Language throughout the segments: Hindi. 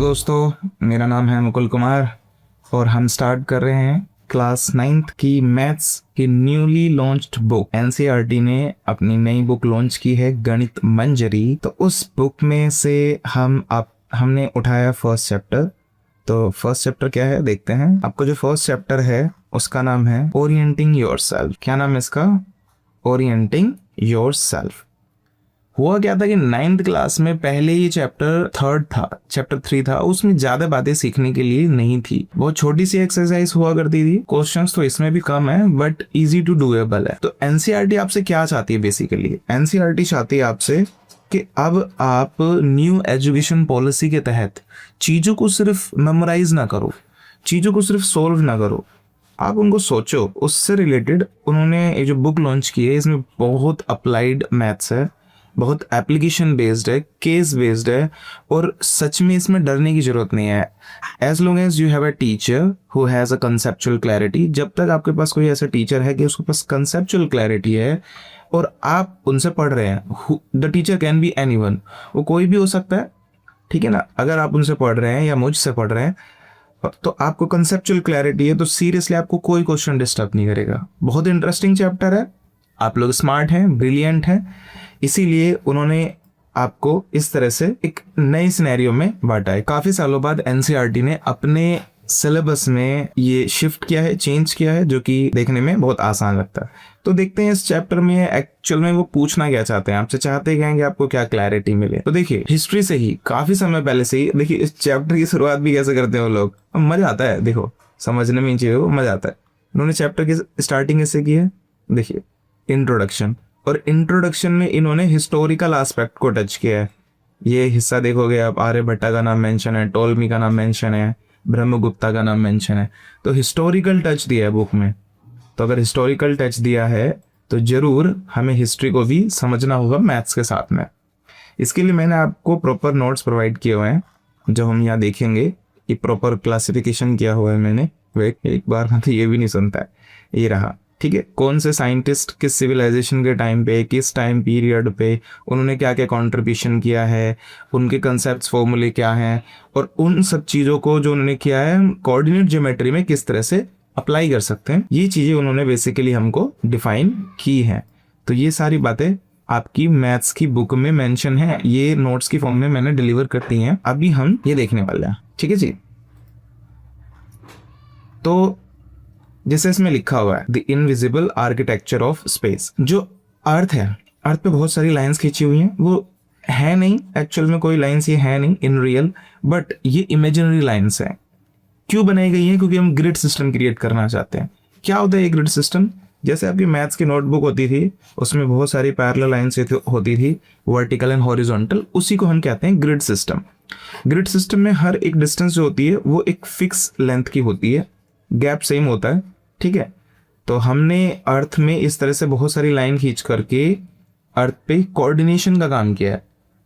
हेलो दोस्तों, मेरा नाम है मुकुल कुमार और हम स्टार्ट कर रहे हैं क्लास 9th की मैथ्स की न्यूली लॉन्च्ड बुक। एनसीईआरटी ने अपनी नई बुक लॉन्च की है, गणित मंजरी। तो उस बुक में से हमने उठाया फर्स्ट चैप्टर। तो फर्स्ट चैप्टर क्या है देखते हैं। आपको जो फर्स्ट चैप्टर है उसका नाम है ओरिएंटिंग योरसेल्फ। क्या नाम है इसका? Orienting yourself. हुआ क्या था कि 9th क्लास में पहले ही चैप्टर 3 था, उसमें ज्यादा बातें सीखने के लिए नहीं थी। बहुत छोटी सी एक्सरसाइज हुआ करती थी, क्वेश्चंस तो इसमें भी कम है बट इजी टू डूएबल है। तो एनसीईआरटी आपसे क्या चाहती है? बेसिकली एनसीईआरटी चाहती है आपसे कि अब आप न्यू एजुकेशन पॉलिसी के तहत चीजों को सिर्फ मेमोराइज ना करो, चीजों को सिर्फ सोल्व ना करो, आप उनको सोचो। उससे रिलेटेड उन्होंने ये जो बुक लॉन्च की है, इसमें बहुत अप्लाइड मैथ्स है, बहुत एप्लीकेशन बेस्ड है, केस बेस्ड है और सच में इसमें डरने की जरूरत नहीं है। As long as you have a teacher who has a conceptual clarity, जब तक आपके पास कोई ऐसा टीचर है कि उसके पास कंसेप्चुअल क्लैरिटी है और आप उनसे पढ़ रहे हैं, the teacher can be anyone, वो कोई भी हो सकता है, ठीक है ना। अगर आप उनसे पढ़ रहे हैं या मुझसे पढ़ रहे हैं तो आपको कंसेप्चुअल क्लैरिटी है, तो सीरियसली आपको कोई क्वेश्चन डिस्टर्ब नहीं करेगा। बहुत इंटरेस्टिंग चैप्टर है, आप लोग स्मार्ट हैं, ब्रिलियंट हैं, इसीलिए उन्होंने आपको इस तरह से एक नए सिनेरियो में बांटा है। काफी सालों बाद एनसीईआरटी ने अपने सिलेबस में ये शिफ्ट किया है, चेंज किया है, जो कि देखने में बहुत आसान लगता है। तो देखते हैं इस चैप्टर में एक्चुअल में वो पूछना क्या चाहते हैं आपसे। चाहते क्या हैं कि आपको क्या क्लैरिटी मिले। तो देखिए, हिस्ट्री से ही काफी समय पहले से ही देखिए इस चैप्टर की शुरुआत भी कैसे करते हैं वो लोग। मजा आता है, देखो समझने में चाहिए, वो मजा आता है। उन्होंने चैप्टर की स्टार्टिंग कैसे की है, देखिए इंट्रोडक्शन, और इंट्रोडक्शन में इन्होंने हिस्टोरिकल एस्पेक्ट को टच किया है। ये हिस्सा देखोगे आप, आर्यभट्टा का नाम मेंशन है, टोलमी का नाम मेंशन है, ब्रह्मगुप्ता का नाम मेंशन है। तो हिस्टोरिकल टच दिया है बुक में। तो अगर हिस्टोरिकल टच दिया है तो जरूर हमें हिस्ट्री को भी समझना होगा मैथ्स के साथ में। इसके लिए मैंने आपको प्रॉपर नोट्स प्रोवाइड किए हुए हैं, जो हम यहाँ देखेंगे कि प्रॉपर क्लासिफिकेशन किया हुआ है मैंने। वे एक बार में तो ये भी नहीं सुनता है, ये रहा, ठीक है। कौन से साइंटिस्ट किस सिविलाइजेशन के टाइम पे, किस टाइम पीरियड पे उन्होंने क्या क्या कंट्रीब्यूशन किया है, उनके कंसेप्ट्स फॉर्मूले क्या हैं, और उन सब चीज़ों को जो उन्होंने किया है कोऑर्डिनेट ज्योमेट्री में किस तरह से अप्लाई कर सकते हैं, ये चीज़ें उन्होंने बेसिकली हमको डिफाइन की हैं। तो ये सारी बातें आपकी मैथ्स की बुक में मेंशन है, ये नोट्स की फॉर्म में मैंने डिलीवर कर दी हैं। अभी हम ये देखने वाले हैं, ठीक है जी। तो जैसे इसमें लिखा हुआ है, the invisible architecture of space. जो अर्थ है, अर्थ पे बहुत सारी लाइंस खींची हुई हैं, वो है नहीं एक्चुअल में, कोई लाइंस ये है नहीं इन रियल, बट ये इमेजिनरी लाइंस है। क्यों बनाई गई है? क्योंकि हम ग्रिड सिस्टम क्रिएट करना चाहते हैं। क्या होता है ये ग्रिड सिस्टम? जैसे आपकी मैथ्स की नोटबुक होती थी, उसमें बहुत सारी पैरेलल लाइंस होती थी, वर्टिकल एंड हॉरिजॉन्टल, उसी को हम कहते हैं ग्रिड सिस्टम। ग्रिड सिस्टम में हर एक डिस्टेंस जो होती है वो एक फिक्स लेंथ की होती है, गैप सेम होता है, ठीक है। तो हमने अर्थ में इस तरह से बहुत सारी लाइन खींच करके अर्थ पे कोऑर्डिनेशन का काम किया है,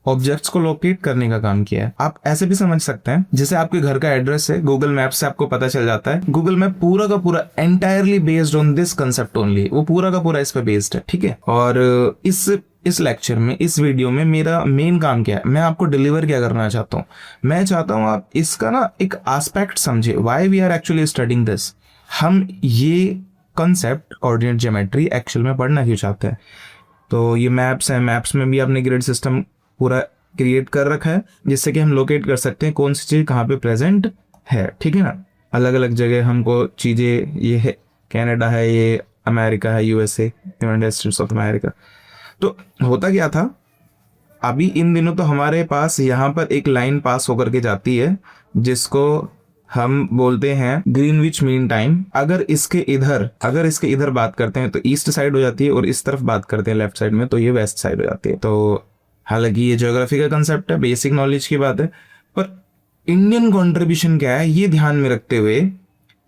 ऑब्जेक्ट्स को लोकेट करने का काम किया है। आप ऐसे भी समझ सकते हैं, जैसे आपके घर का एड्रेस है, गूगल मैप से आपको पता चल जाता है। गूगल मैप पूरा का पूरा entirely based on this concept only, वो पूरा का पूरा इस पे बेस्ड है, ठीक है। और इस लेक्चर में, इस वीडियो में मेरा मेन काम क्या है, मैं आपको डिलीवर क्या करना चाहता हूँ। मैं चाहता हूँ आप इसका ना एक एस्पेक्ट समझे, why we are actually studying this. हम ये कंसेप्ट कोऑर्डिनेट ज्योमेट्री एक्चुअल में पढ़ना क्यों चाहते हैं। तो ये मैप्स हैं, मैप्स में भी आपने ग्रिड सिस्टम पूरा क्रिएट कर रखा है, जिससे कि हम लोकेट कर सकते हैं कौन सी चीज़ कहाँ पे प्रेजेंट है, ठीक है ना। अलग अलग जगह हमको चीज़ें, ये है कनाडा है, ये अमेरिका है, USA, United states of America. तो होता क्या था, अभी इन दिनों तो हमारे पास यहाँ पर एक लाइन पास होकर के जाती है जिसको हम बोलते हैं ग्रीनविच मीन टाइम। अगर इसके इधर बात करते हैं तो ईस्ट साइड हो जाती है, और इस तरफ बात करते हैं लेफ्ट साइड में तो ये वेस्ट साइड हो जाती है। तो हालांकि ये ज्योग्राफी का कंसेप्ट है, बेसिक नॉलेज की बात है, पर इंडियन कंट्रीब्यूशन क्या है ये ध्यान में रखते हुए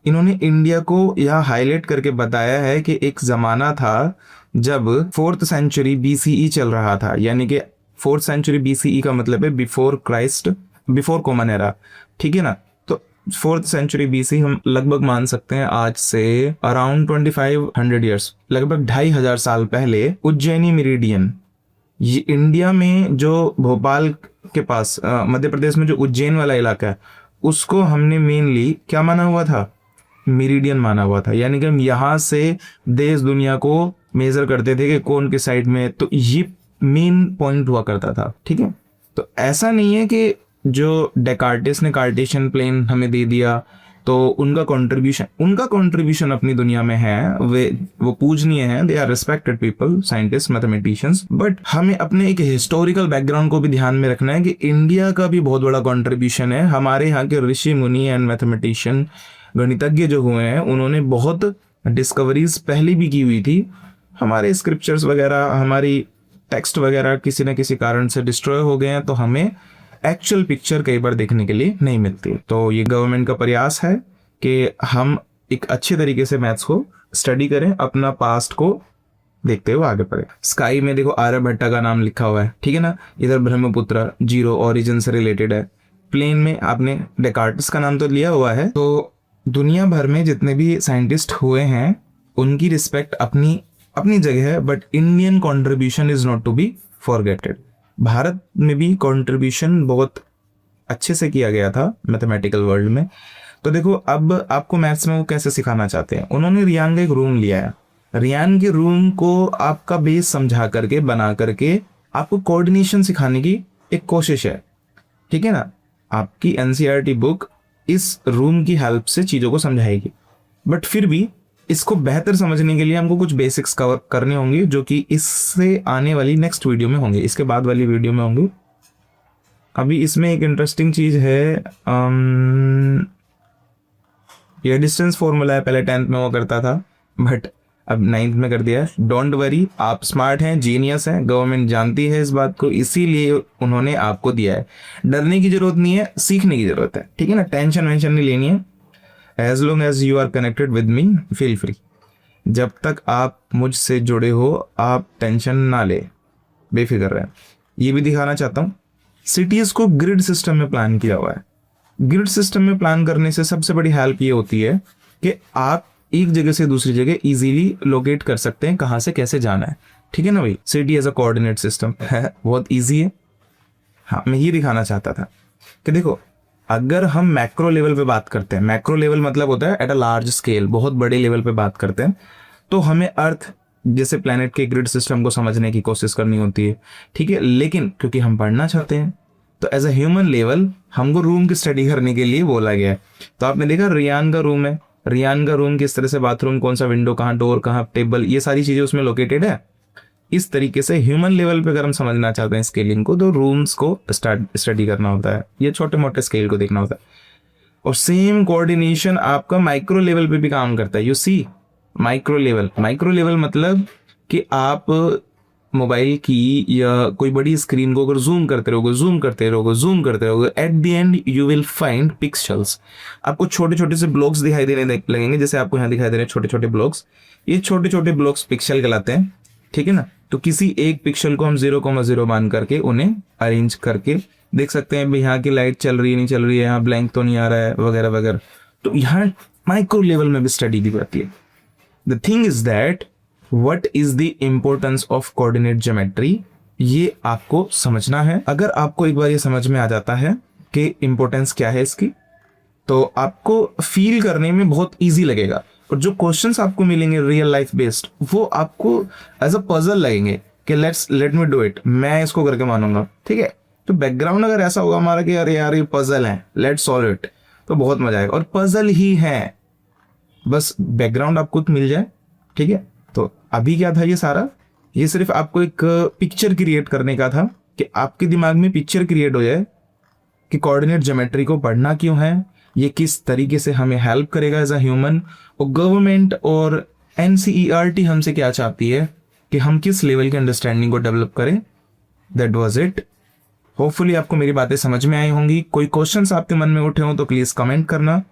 इन्होंने इंडिया को यहाँ हाईलाइट करके बताया है कि एक जमाना था जब 4th सेंचुरी BCE चल रहा था, यानी कि 4th सेंचुरी BCE का मतलब है before Christ, before common era, ठीक है ना। तो 4th सेंचुरी BC हम लगभग मान सकते हैं आज से अराउंड 2500 ईयर्स, लगभग 2500 साल पहले उज्जैनी मेरिडियन, ये इंडिया में जो भोपाल के पास मध्य प्रदेश में जो उज्जैन वाला इलाका है, उसको हमने मेनली क्या माना हुआ था, मेरिडियन माना हुआ था। यानी कि हम यहाँ से देश दुनिया को मेजर करते थे कि कौन किस साइड में, तो ये मेन पॉइंट हुआ करता था। ठीक है, तो ऐसा नहीं है कि जो डेकार्टिस ने कार्टेशियन प्लेन हमें दे दिया तो उनका कंट्रीब्यूशन अपनी दुनिया में है, वो पूजनीय है, they are respected people, scientists, mathematicians. But हमें अपने एक हिस्टोरिकल बैकग्राउंड को भी ध्यान में रखना है कि इंडिया का भी बहुत बड़ा कंट्रीब्यूशन है। हमारे यहाँ के ऋषि मुनि एंड मैथमेटिशियन, गणितज्ञ जो हुए हैं, उन्होंने बहुत डिस्कवरीज पहले भी की हुई थी। हमारे स्क्रिप्चर्स वगैरह, हमारी टेक्स्ट वगैरह किसी न किसी कारण से डिस्ट्रॉय हो गए हैं, तो हमें एक्चुअल पिक्चर कई बार देखने के लिए नहीं मिलती। तो ये गवर्नमेंट का प्रयास है कि हम एक अच्छे तरीके से मैथ्स को स्टडी करें, अपना पास्ट को देखते हुए आगे बढ़े। स्काई में देखो आर्यभट्टा का नाम लिखा हुआ है, ठीक है ना। इधर ब्रह्मपुत्र जीरो ओरिजिन से रिलेटेड है। प्लेन में आपने डेकार्टिस का नाम तो लिया हुआ है। तो दुनिया भर में जितने भी साइंटिस्ट हुए हैं उनकी रिस्पेक्ट अपनी अपनी जगह है, but Indian contribution is not to be forgetted. भारत में भी कंट्रीब्यूशन बहुत अच्छे से किया गया था मैथमेटिकल वर्ल्ड में। तो देखो अब आपको मैथ्स में वो कैसे सिखाना चाहते हैं, उन्होंने रियान का एक रूम लिया है। रियान के रूम को आपका बेस समझा करके, बना करके आपको कोऑर्डिनेशन सिखाने की एक कोशिश है, ठीक है ना। आपकी एनसीईआरटी बुक इस रूम की हेल्प से चीजों को समझाएगी, बट फिर भी इसको बेहतर समझने के लिए हमको कुछ बेसिक्स कवर करने होंगे, जो कि इससे आने वाली नेक्स्ट वीडियो में होंगे, इसके बाद वाली वीडियो में होंगे। अभी इसमें एक इंटरेस्टिंग चीज है, ये डिस्टेंस फॉर्मूला है, पहले 10th में वो करता था, बट अब 9th में कर दिया है। डोंट वरी, आप स्मार्ट हैं, जीनियस हैं, गवर्नमेंट जानती है इस बात को, इसीलिए उन्होंने आपको दिया है। डरने की जरूरत नहीं है, सीखने की जरूरत है, ठीक है ना। टेंशन वेंशन नहीं लेनी है। As long as you are connected with me feel free. जब तक आप मुझसे जुड़े हो आप टेंशन ना ले, बेफिक्र रहें। ये भी दिखाना चाहता हूँ, सिटीज को ग्रिड सिस्टम में प्लान किया हुआ है। ग्रिड सिस्टम में प्लान करने से सबसे बड़ी हेल्प ये होती है कि आप एक जगह से दूसरी जगह इजीली लोकेट कर सकते हैं कहाँ से कैसे जाना है, ठीक है ना भाई। City as a coordinate system है, बहुत ईजी है। हाँ, मैं ये दिखाना चाहता था कि देखो, अगर हम मैक्रो लेवल पे बात करते हैं, मैक्रो लेवल मतलब होता है एट अ लार्ज स्केल, बहुत बड़े लेवल पे बात करते हैं, तो हमें अर्थ जैसे प्लेनेट के ग्रिड सिस्टम को समझने की कोशिश करनी होती है, ठीक है। लेकिन क्योंकि हम पढ़ना चाहते हैं, तो एज अ ह्यूमन लेवल हमको रूम की स्टडी करने के लिए बोला गया है। तो आपने देखा रियान का रूम है, रियान का रूम किस तरह से, बाथरूम कौन सा, विंडो कहाँ, डोर कहाँ, टेबल, ये सारी चीजें उसमें लोकेटेड है। इस तरीके से ह्यूमन लेवल पे अगर हम समझना चाहते हैं स्केलिंग को, तो रूम्स को स्टडी करना होता है, ये छोटे मोटे स्केल को देखना होता है। और सेम कोऑर्डिनेशन आपका माइक्रो लेवल पे भी काम करता है। यू सी, माइक्रो लेवल मतलब कि आप मोबाइल की या कोई बड़ी स्क्रीन को अगर जूम करते रहोगे, at the end you will find pixels. आपको छोटे छोटे से ब्लॉक्स दिखाई देने लगेंगे, जैसे आपको यहाँ दिखाई दे रहे हैं छोटे छोटे ब्लॉक्स। ये छोटे छोटे ब्लॉक्स पिक्सल कहलाते हैं, ठीक है ना। तो किसी एक पिक्सल को हम 0,0 मान करके उन्हें अरेंज करके देख सकते हैं भाई यहाँ की लाइट चल रही है, नहीं चल रही है, यहाँ ब्लैंक तो नहीं आ रहा है, वगैरह वगैरह। तो यहाँ माइक्रो लेवल में भी स्टडी की जाती है। The thing is that what is the importance of coordinate geometry, ये आपको समझना है। अगर आपको एक बार ये समझ में आ जाता है कि इम्पोर्टेंस क्या है इसकी, तो आपको फील करने में बहुत ईजी लगेगा। और जो क्वेश्चंस आपको मिलेंगे रियल लाइफ बेस्ड, वो आपको एज अ पजल लगेंगे कि लेट मी डू इट, मैं इसको करके मानूंगा, ठीक है। तो बैकग्राउंड अगर ऐसा होगा हमारा कि अरे यार ये पजल है, लेट्स सॉल्व इट, तो बहुत मजा आएगा। और पजल ही है, बस बैकग्राउंड आपको मिल जाए, ठीक है। तो अभी क्या था ये सारा, ये सिर्फ आपको एक पिक्चर क्रिएट करने का था कि आपके दिमाग में पिक्चर क्रिएट हो जाए कि कोऑर्डिनेट ज्योमेट्री को पढ़ना क्यों है, ये किस तरीके से हमें हेल्प करेगा एज अ ह्यूमन, और गवर्नमेंट और एनसीईआरटी हमसे क्या चाहती है कि हम किस लेवल की अंडरस्टैंडिंग को डेवलप करें। That was it. होपफुली आपको मेरी बातें समझ में आई होंगी। कोई क्वेश्चंस आपके मन में उठे हो तो प्लीज कमेंट करना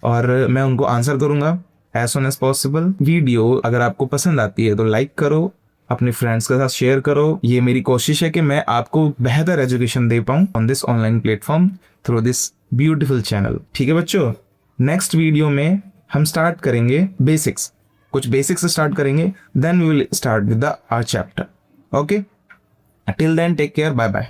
और मैं उनको आंसर करूंगा as soon as possible. Video अगर आपको पसंद आती है तो लाइक करो, अपने फ्रेंड्स के साथ शेयर करो। ये मेरी कोशिश है कि मैं आपको बेहतर एजुकेशन दे पाऊं on this online platform through this beautiful channel, ठीक है बच्चों। नेक्स्ट वीडियो में हम स्टार्ट करेंगे बेसिक्स, कुछ बेसिक्स से स्टार्ट करेंगे, then we will start with the our chapter. Okay, till then take care, bye bye.